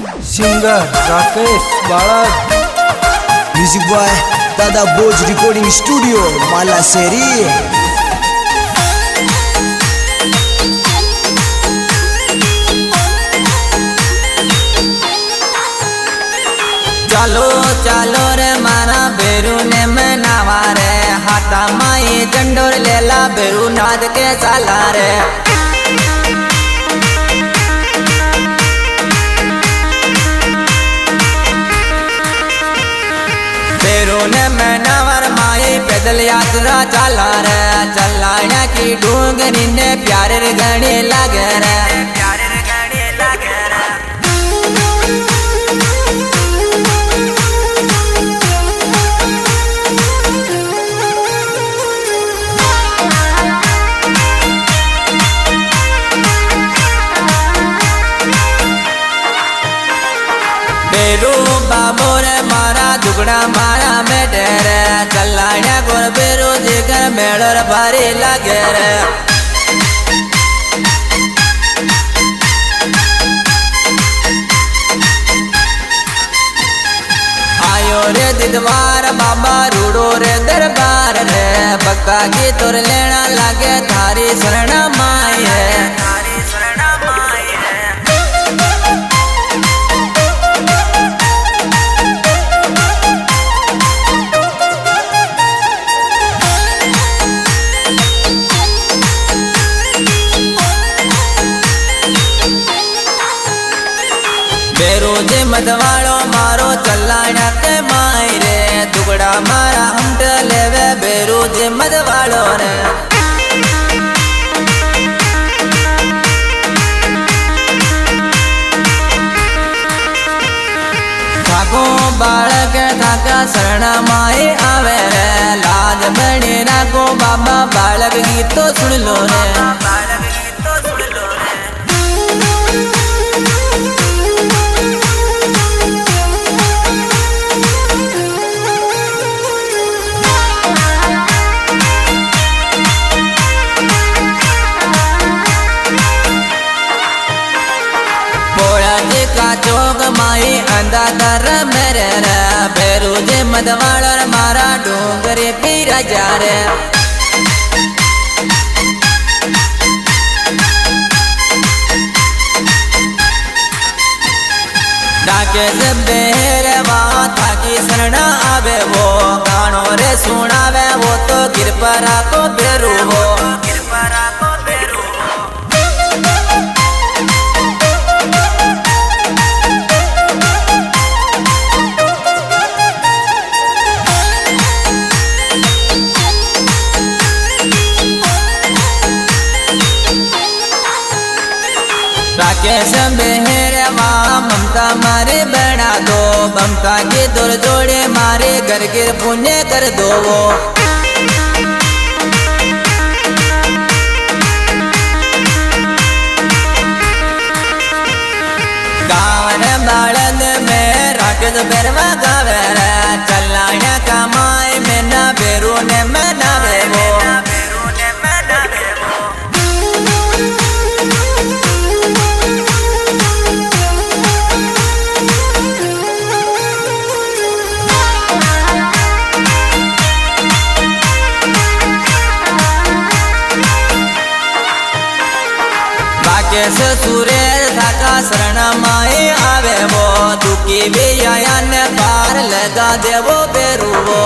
Singer Rakesh बाळक, music boy दादा बोज recording studio Malaseri. चालो चालो रे मारा बेरू ने मनावा रे, हाथा माई झंडोर लेला बेरू नाद के चाला रे। बेरू ने मनावर माई पैदल यात्रा चाला रे, चलाना की डूंगरी ने प्यारे रे गणे लागे रे, प्यारे रे गणे लागे रे। बेरू बाबो रे मारा दुगड़ा मारा बेटे रे, चलाया गोर बेरू जिगर मेड़र भारी लगे रे। आयो रे दिदवार बाबा रूड़ो रे दरबार रे, बक्का की तुर लेना लागे थारी शरण माई है, थारी शरण माई है। बेरू जे मदवाड़ो मारो चलाना के माई रे, दुगड़ा मारा हमट लेवे बेरू जे मदवाड़ो रे। थाको बालक थाका शरण माई आवे रे, लाज बने राखो बाबा बालक गीत तो सुन लो रे, बालक गीत तो सुन लो रे। का चौक माई अंधा कर मेरे रे, बेरू जे मदवाड़ मारा डूंगरे पीरा जा रे। डाके से बेरवा थाकी शरणा आवे वो, गानो रे सुनावे वो तो गिरपरा को बेरू हो, गिरपरा को बेरू हो। राकेश बेहरवा ममता मारे बना दो, ममता के दूर जोड़े मारे घर गिर पुण्य कर दो वो। गावन बालद में राकेश बेरवा गावे रे, चलाया कमाई में ना बेरू ने मनावे वो, बेरू ने मनावे वो। कैसे सुरेर थाका शरण माई आवे वो, दुखी भी आया ने पार लगा दे वो बेरू वो।